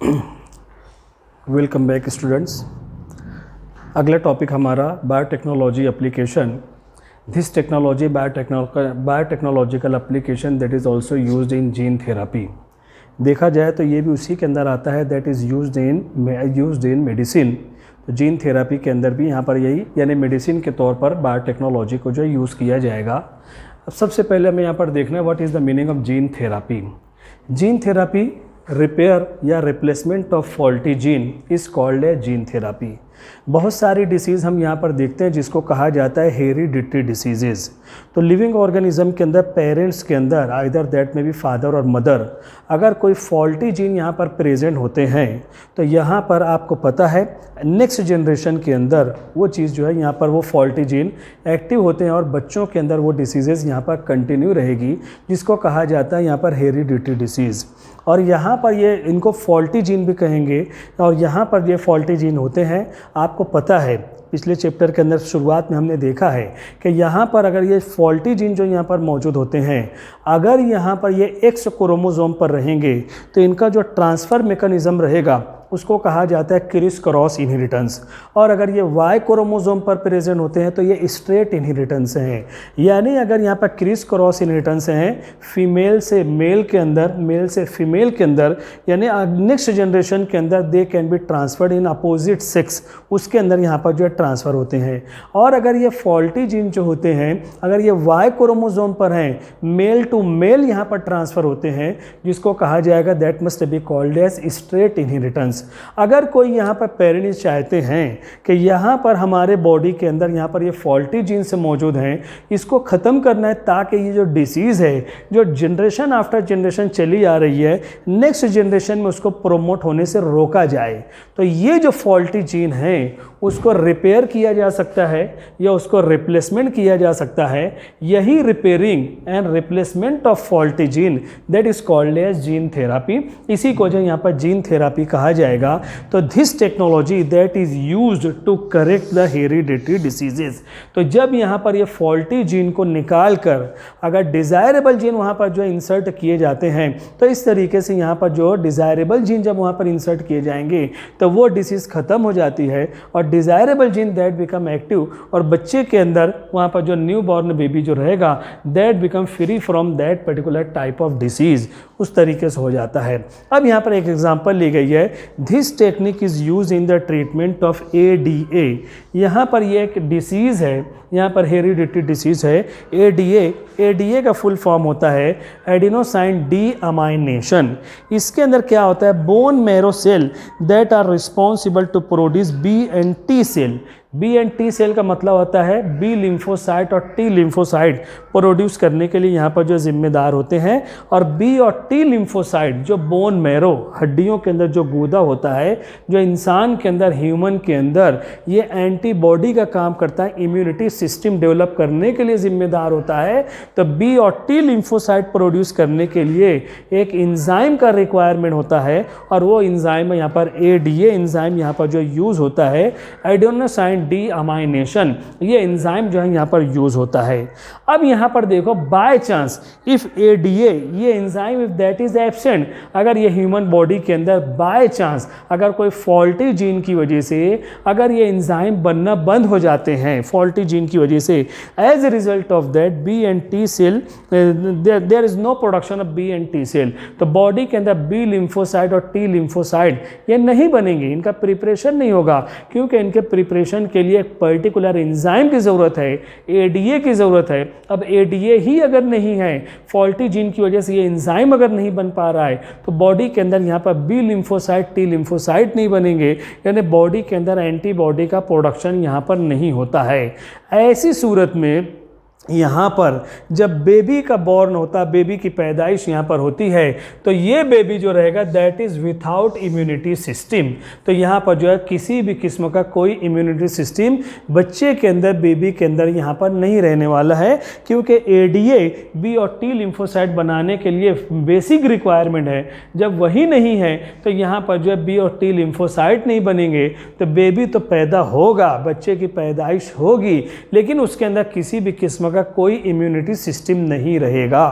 Welcome back students. अगला topic हमारा biotechnology application. This technology biotechnological application that is also used in gene therapy. देखा जाए तो ये भी उसी के अंदर आता है, that is used in medicine. तो जीन थेरापी के अंदर भी यहाँ पर यही यानी मेडिसिन के तौर पर बायोटेक्नोलॉजी को जो यूज़ किया जाएगा। अब सबसे पहले हमें यहाँ पर देखना है what is the meaning of gene therapy. Gene therapy repair या replacement of faulty gene is called a gene therapy. बहुत सारी डिसीज़ हम यहाँ पर देखते हैं जिसको कहा जाता है हेरिडिटरी डिसीजेज़। तो लिविंग ऑर्गेनिज्म के अंदर पेरेंट्स के अंदर आइदर दैट में भी फादर और मदर, अगर कोई फॉल्टी जीन यहाँ पर प्रेजेंट होते हैं तो यहाँ पर आपको पता है नेक्स्ट जनरेशन के अंदर वो चीज़ जो है यहाँ पर वो फॉल्टी जीन एक्टिव होते हैं और बच्चों के अंदर वो डिसीज़ेज़ यहाँ पर कंटिन्यू रहेगी, जिसको कहा जाता है यहाँ पर हेरिडिटरी डिसीज़। और यहाँ पर ये इनको फॉल्टी जीन भी कहेंगे। और यहाँ पर ये फॉल्टी जीन होते हैं, आपको पता है पिछले चैप्टर के अंदर शुरुआत में हमने देखा है कि यहाँ पर अगर ये फॉल्टी जीन जो यहाँ पर मौजूद होते हैं, अगर यहाँ पर ये एक्स क्रोमोसोम पर रहेंगे तो इनका जो ट्रांसफ़र मैकेनिज़्म रहेगा उसको कहा जाता है क्रिस क्रॉस इनहेरिटेंस। और अगर ये वाई क्रोमोसोम पर प्रेजेंट होते हैं तो ये स्ट्रेट इनहेरिटेंस हैं। यानी अगर यहाँ पर क्रिस क्रॉस इनहेरिटेंस हैं फीमेल से मेल के अंदर, मेल से फीमेल के अंदर, यानी नेक्स्ट जनरेशन के अंदर they can be transferred in opposite sex, उसके अंदर यहाँ पर जो है ट्रांसफ़र होते हैं। और अगर ये फॉल्टी जीन जो होते हैं, अगर ये वाई क्रोमोसोम पर हैं, मेल टू मेल यहाँ पर ट्रांसफ़र होते हैं, जिसको कहा जाएगा that must be called as straight inheritance. अगर कोई यहाँ पर पेरेंट्स चाहते हैं कि यहाँ पर हमारे बॉडी के अंदर यहाँ पर ये फॉल्टी जीन्स मौजूद हैं, इसको ख़त्म करना है ताकि ये जो डिसीज़ है जो जनरेशन आफ्टर जनरेशन चली आ रही है, नेक्स्ट जनरेशन में उसको प्रोमोट होने से रोका जाए, तो ये जो फॉल्टी जीन है उसको रिपेयर किया जा सकता है या उसको रिप्लेसमेंट किया जा सकता है। यही repairing and replacement of faulty gene that is called as gene therapy. इसी को जो यहाँ पर जीन थेरापी कहा जाएगा। तो this technology that is used to correct the hereditary diseases. तो जब यहाँ पर ये फॉल्टी जीन को निकाल कर अगर डिज़ायरेबल जीन वहाँ पर जो इंसर्ट किए जाते हैं, तो इस तरीके से यहाँ पर जो डिज़ायरेबल जीन जब वहाँ पर इंसर्ट किए जाएंगे तो वो डिसीज़ ख़त्म हो जाती है और desirable gene that become active, और बच्चे के अंदर वहाँ पर जो न्यू बॉर्न बेबी जो रहेगा that become free from that particular type of disease, उस तरीके से हो जाता है। अब यहाँ पर एक एग्जांपल ली गई है, this technique is use in the treatment of ADA। यहाँ पर ये एक डिसीज़ है, यहाँ पर हेरिडिटरी डिसीज़ है ADA। ADA का फुल फॉर्म होता है एडिनोसाइन डीअमाइनेशन। इसके अंदर क्या होता है, bone marrow cell that are responsible to produce B and T cell. B and T cell का मतलब होता है B लिम्फोसाइट और T लिम्फोसाइट प्रोड्यूस करने के लिए यहाँ पर जो जिम्मेदार होते हैं। और B और T लिम्फोसाइट जो बोन मैरो, हड्डियों के अंदर जो गूदा होता है, जो इंसान के अंदर, ह्यूमन के अंदर ये एंटीबॉडी का काम करता है, इम्यूनिटी सिस्टम डेवलप करने के लिए जिम्मेदार होता है। तो B और T लिम्फोसाइट प्रोड्यूस करने के लिए एक इंजाइम का रिक्वायरमेंट होता है, और वो इंजाइम यहाँ पर ADA इंजाइम यहाँ पर जो यूज़ होता है, एडिनोसाइन डीअमाइनेशन, ये एंजाइम जो है यहाँ पर यूज़ होता है। अब यहाँ पर देखो, बाय चांस इफ़ ADA ये enzyme if that is absent, अगर ये ह्यूमन बॉडी के अंदर बाय चांस अगर कोई फॉल्टी जीन की वजह से अगर ये एंजाइम बनना बंद हो जाते हैं फॉल्टी जीन की वजह से, as a result of that B and T cell there is no production of B and T cell, तो बॉडी के अंदर B लिम्फोसाइट और T लिम्फोसाइट ये नहीं बनेंगे, इनका प्रिपरेशन नहीं होगा, क्योंकि इनके प्रिपरेशन के लिए एक पर्टिकुलर एंजाइम की ज़रूरत है, ADA की ज़रूरत है। अब ADA ही अगर नहीं है, फॉल्टी जीन की वजह से ये एंजाइम अगर नहीं बन पा रहा है, तो बॉडी के अंदर यहाँ पर B लिम्फोसाइट T लिम्फोसाइट नहीं बनेंगे, यानी बॉडी के अंदर एंटीबॉडी का प्रोडक्शन यहाँ पर नहीं होता है। ऐसी सूरत में यहाँ पर जब बेबी का बॉर्न होता है, बेबी की पैदाइश यहाँ पर होती है, तो ये बेबी जो रहेगा that is without immunity system. तो यहाँ पर जो है किसी भी किस्म का कोई इम्यूनिटी सिस्टम बच्चे के अंदर, बेबी के अंदर यहाँ पर नहीं रहने वाला है, क्योंकि ADA B और T लिम्फोसाइट बनाने के लिए बेसिक रिक्वायरमेंट है। जब वही नहीं है तो यहाँ पर जो है B और T लिम्फोसाइट नहीं बनेंगे, तो बेबी तो पैदा होगा, बच्चे की पैदाइश होगी, लेकिन उसके अंदर किसी भी किस्म का कोई इम्यूनिटी सिस्टम नहीं रहेगा।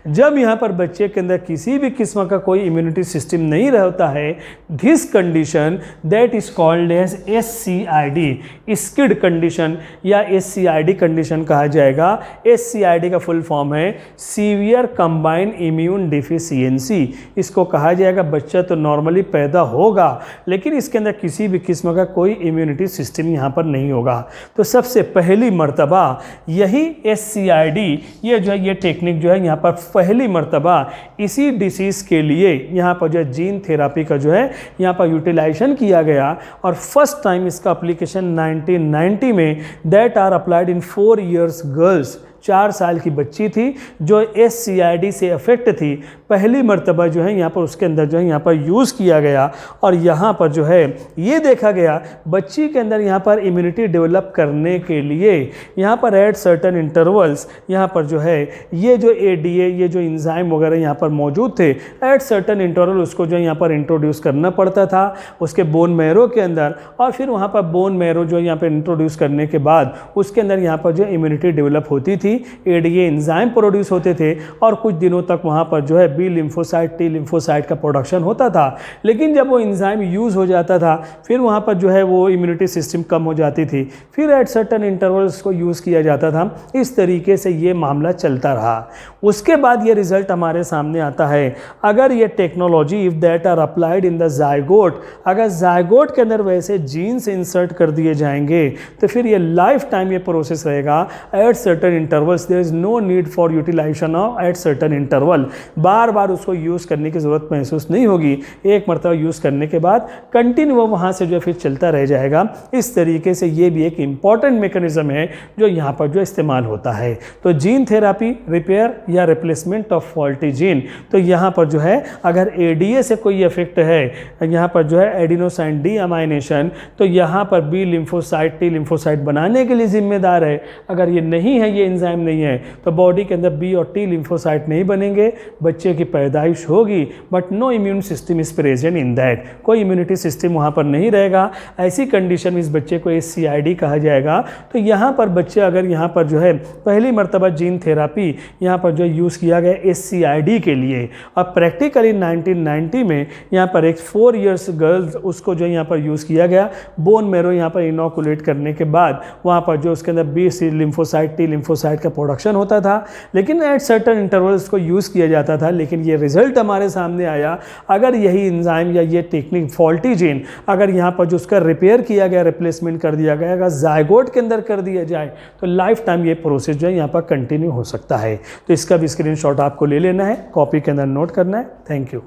जब यहाँ पर बच्चे के अंदर किसी भी किस्म का कोई इम्यूनिटी सिस्टम नहीं रहता है, this condition that is called as SCID, SCID condition या SCID कंडीशन कहा जाएगा। SCID का फुल फॉर्म है सीवियर कंबाइंड इम्यून डिफिशियंसी। इसको कहा जाएगा बच्चा तो नॉर्मली पैदा होगा लेकिन इसके अंदर किसी भी किस्म का कोई इम्यूनिटी सिस्टम यहाँ पर नहीं होगा। तो सबसे पहली मर्तबा यही SCID, ये जो है ये टेक्निक जो है यहाँ पर पहली मर्तबा इसी डिसीज़ के लिए यहाँ पर जो है जीन थेरापी का जो है यहाँ पर यूटिलाइजेशन किया गया और फर्स्ट टाइम इसका एप्लीकेशन 1990 में that are applied in 4 years girls, 4 साल की बच्ची थी जो SCID से अफेक्ट थी, पहली मर्तबा जो है यहाँ पर उसके अंदर जो है यहाँ पर यूज़ किया गया और यहाँ पर जो है ये देखा गया बच्ची के अंदर यहाँ पर इम्यूनिटी डेवलप करने के लिए यहाँ पर एट सर्टन इंटरवल्स यहाँ पर जो है ये जो ADA ये जो इंजाइम वगैरह यहाँ पर मौजूद थे, एट सर्टन इंटरवल उसको जो है यहाँ पर इंट्रोड्यूस करना पड़ता था उसके बोन मैरो के अंदर और फिर वहाँ पर बोन मैरो जो यहाँ पर इंट्रोड्यूस करने के बाद उसके अंदर यहाँ पर जो इम्यूनिटी डेवलप होती थी, ADA इंजाइम प्रोड्यूस होते थे और कुछ दिनों तक वहाँ पर जो है B लिम्फोसाइट T लिम्फोसाइट का प्रोडक्शन होता था। लेकिन जब वो इंजाइम यूज़ हो जाता था फिर वहाँ पर जो है वो इम्यूनिटी सिस्टम कम हो जाती थी, फिर एट सर्टन इंटरवल्स को यूज़ किया जाता था। इस तरीके से ये मामला चलता रहा। उसके बाद ये रिज़ल्ट हमारे सामने आता है, अगर ये technology if that are applied in the zygote, अगर जायगोट के अंदर वैसे जीन्स इंसर्ट कर दिए जाएंगे तो फिर ये लाइफ टाइम ये प्रोसेस रहेगा। At certain intervals there is no need for utilization of at certain interval, बार बार उसको यूज़ करने की ज़रूरत महसूस नहीं होगी। एक मरतबा यूज़ करने के बाद कंटिन्यू वो वहाँ से जो फिर चलता रह जाएगा। इस तरीके से ये भी एक इम्पॉर्टेंट मेकनिज़म है जो यहाँ पर जो इस्तेमाल होता है। तो जीन थेरापी रिपेयर या रिप्लेसमेंट ऑफ फॉल्टी जीन, तो यहाँ पर जो है अगर ADA से कोई इफेक्ट है, यहाँ पर जो है एडिनोसाइन डीअमाइनेशन, तो यहाँ पर B लिम्फोसाइट T लिम्फोसाइट बनाने के लिए जिम्मेदार है। अगर ये नहीं है, ये एंजाइम नहीं है, तो बॉडी के अंदर B और T लिम्फोसाइट नहीं बनेंगे, बच्चे की पैदाइश होगी but no immune system is present in that, कोई इम्यूनिटी सिस्टम वहाँ पर नहीं रहेगा। ऐसी कंडीशन में इस बच्चे को SCID कहा जाएगा। तो यहाँ पर बच्चे अगर यहाँ पर जो है पहली मर्तबा जीन थेरापी यहाँ पर जो यूज़ किया गया SCID के लिए और प्रैक्टिकली 1990 में यहाँ पर एक 4 years गर्ल्स उसको जो यहाँ पर यूज़ किया गया, बोन मैरो यहाँ पर इनोकुलेट करने के बाद वहाँ पर जो उसके अंदर B लिम्फोसाइट T लिम्फोसाइट का प्रोडक्शन होता था, लेकिन एट सर्टन इंटरवल्स को यूज़ किया जाता था। लेकिन ये रिजल्ट हमारे सामने आया, अगर यही इंजाइम या ये टेक्निक फॉल्टी जीन अगर यहाँ पर जो उसका रिपेयर किया गया, रिप्लेसमेंट कर दिया गया, अगर जायगोट के अंदर कर दिया जाए तो लाइफ टाइम ये प्रोसेस जो है यहाँ पर कंटिन्यू हो सकता है। तो इसका भी स्क्रीनशॉट आपको ले लेना है, कॉपी के अंदर नोट करना है। Thank you.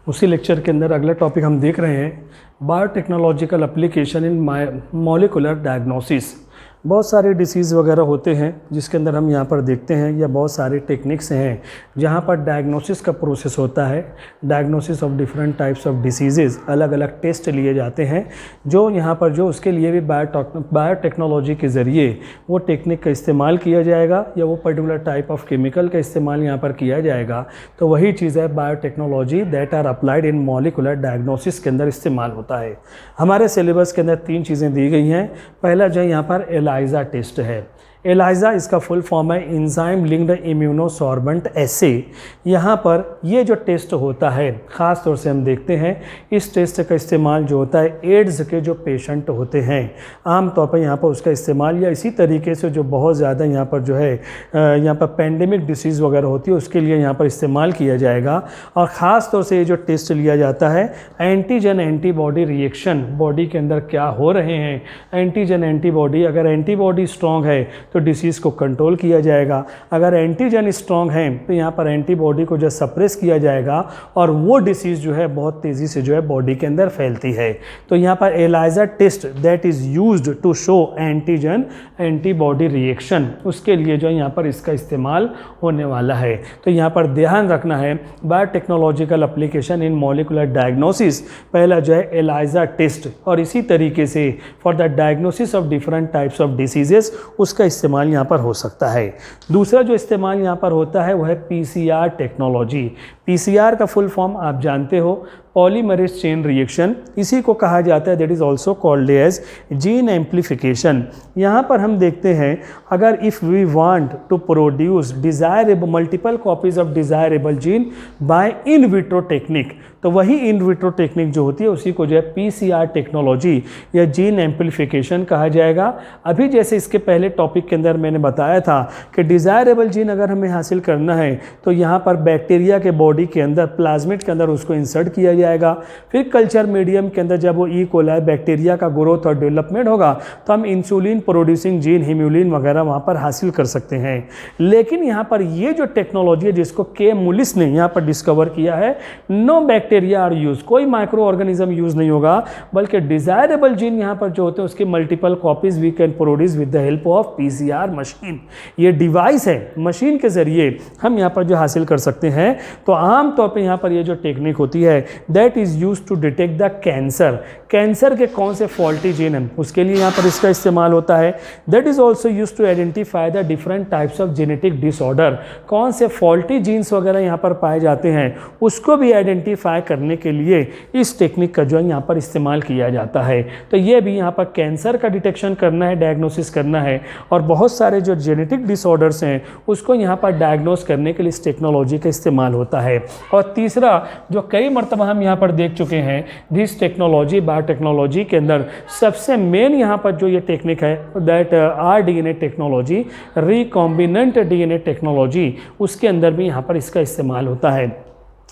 उसी लेक्चर के अंदर अगला टॉपिक हम देख रहे हैं biotechnological application in molecular diagnosis. बहुत सारे डिसीज़ वगैरह होते हैं जिसके अंदर हम यहाँ पर देखते हैं, या बहुत सारे टेक्निक्स हैं जहाँ पर डायग्नोसिस का प्रोसेस होता है। Diagnosis of different types of diseases, अलग अलग टेस्ट लिए जाते हैं जो यहाँ पर जो उसके लिए भी बायोटेक्नोलॉजी के ज़रिए वो टेक्निक का इस्तेमाल किया जाएगा या वो पर्टिकुलर टाइप ऑफ केमिकल का इस्तेमाल यहाँ पर किया जाएगा। तो वही चीज़ है biotechnology that are applied in molecular diagnosis के अंदर इस्तेमाल होता है। हमारे सिलेबस के अंदर 3 चीज़ें दी गई हैं। पहला जो है यहाँ पर ELISA टेस्ट है। ELISA इसका फुल फॉर्म है एंजाइम लिंक्ड इम्यूनोसॉर्बेंट एसे। यहाँ पर ये जो टेस्ट होता है ख़ास तौर से हम देखते हैं इस टेस्ट का इस्तेमाल जो होता है एड्स के जो पेशेंट होते हैं आम तौर पर यहाँ पर उसका इस्तेमाल, या इसी तरीके से जो बहुत ज़्यादा यहाँ पर जो है यहाँ पर पेंडेमिक डिसीज़ वगैरह होती है उसके लिए यहाँ पर इस्तेमाल किया जाएगा। और ख़ास तौर से ये जो टेस्ट लिया जाता है एंटीजन एंटीबॉडी रिएक्शन, बॉडी के अंदर क्या हो रहे हैं, एंटीजन एंटीबॉडी, अगर एंटीबॉडी स्ट्रॉन्ग है तो डिसीज़ को कंट्रोल किया जाएगा, अगर एंटीजन स्ट्रॉन्ग है तो यहाँ पर एंटीबॉडी को जो सप्रेस किया जाएगा और वो डिसीज़ जो है बहुत तेज़ी से जो है बॉडी के अंदर फैलती है। तो यहाँ पर ELISA test that is used to show antigen antibody reaction, उसके लिए जो है यहाँ पर इसका इस्तेमाल होने वाला है। तो यहाँ पर ध्यान रखना है biotechnological application in molecular diagnosis, पहला जो है ELISA टेस्ट, और इसी तरीके से for the diagnosis of different types of diseases उसका इस्तेमाल यहाँ पर हो सकता है। दूसरा जो इस्तेमाल यहाँ पर होता है वह है PCR टेक्नोलॉजी। पीसीआर का फुल फॉर्म आप जानते हो, पॉलीमरेज चेन रिएक्शन, इसी को कहा जाता है, that is also called as gene amplification. यहाँ पर हम देखते हैं, अगर if we want to produce desirable multiple copies of desirable gene by in vitro technique, तो वही इन विट्रो टेक्निक जो होती है उसी को जो है पीसीआर टेक्नोलॉजी या जीन एम्प्लीफिकेशन कहा जाएगा। अभी जैसे इसके पहले टॉपिक के अंदर मैंने बताया था कि डिज़ायरेबल जीन अगर हमें हासिल करना है तो यहाँ पर बैक्टीरिया के बॉडी के अंदर प्लाज्मिड के अंदर उसको इंसर्ट किया जाएगा, फिर कल्चर मीडियम के अंदर जब वो ई कोलाई बैक्टीरिया का ग्रोथ और डेवलपमेंट होगा तो हम इंसुलिन प्रोड्यूसिंग जीन, हिम्यूलिन वगैरह वहाँ पर हासिल कर सकते हैं। लेकिन यहाँ पर ये जो टेक्नोलॉजी है जिसको के मुलिस ने यहाँ पर डिस्कवर किया है, नो बैक्टीरिया आर यूज, कोई माइक्रो ऑर्गेनिज्म यूज नहीं होगा, बल्कि डिजायरेबल जीन यहाँ पर जो होते हैं उसके multiple copies we can produce with the help of PCR machine. ये डिवाइस है, मशीन के जरिए हम यहाँ पर जो हासिल कर सकते हैं। तो आमतौर पर यहाँ पर ये जो टेक्निक होती है that is use to detect the cancer, cancer के कौन से फॉल्टी जीन हैं उसके लिए यहाँ पर इसका इस्तेमाल होता है। That is also use to identify the different types of genetic disorder, कौन से फॉल्टी जीन्स वगैरह यहाँ पर पाए जाते हैं उसको भी आइडेंटिफाई करने के लिए इस टेक्निक का जो है यहाँ पर इस्तेमाल किया जाता है। तो ये भी यहाँ पर कैंसर का डिटेक्शन करना है, डायग्नोसिस करना है, और बहुत सारे जो जेनेटिक डिसऑर्डर्स हैं उसको यहाँ पर डायग्नोस करने के लिए इस टेक्नोलॉजी का इस्तेमाल होता है। और तीसरा जो कई मरतबा हम यहाँ पर देख चुके हैं, दिस टेक्नोलॉजी बायोटेक्नोलॉजी के अंदर सबसे मेन यहाँ पर जो ये टेक्निक है that rDNA technology, recombinant DNA technology, उसके अंदर भी यहाँ पर इसका इस्तेमाल होता है।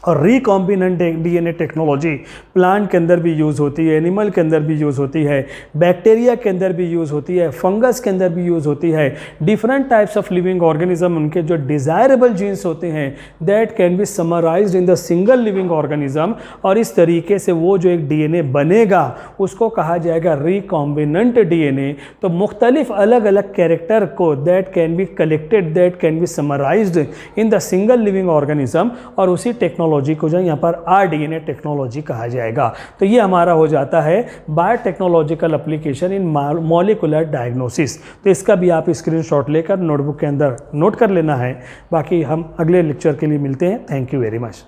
और रिकॉम्बिनेंट डीएनए टेक्नोलॉजी प्लांट के अंदर भी यूज़ होती है, एनिमल के अंदर भी यूज़ होती है, बैक्टीरिया के अंदर भी यूज़ होती है, फंगस के अंदर भी यूज़ होती है। Different types of living organism, उनके जो डिज़ायरेबल जीन्स होते हैं that can be summarised in the single living organism, और इस तरीके से वो जो एक डीएनए बनेगा उसको कहा जाएगा रिकॉम्बिनेंट डीएनए। तो मुख्तलिफ अलग अलग कैरेक्टर को that can be collected, that can be summarised in the single living organism, और उसी टेक्नोलॉजी को जो यहाँ पर आरडीएनए टेक्नोलॉजी कहा जाएगा। तो ये हमारा हो जाता है biotechnological application in molecular diagnosis. तो इसका भी आप स्क्रीनशॉट लेकर नोटबुक के अंदर नोट कर लेना है। बाकी हम अगले लेक्चर के लिए मिलते हैं। Thank you very much.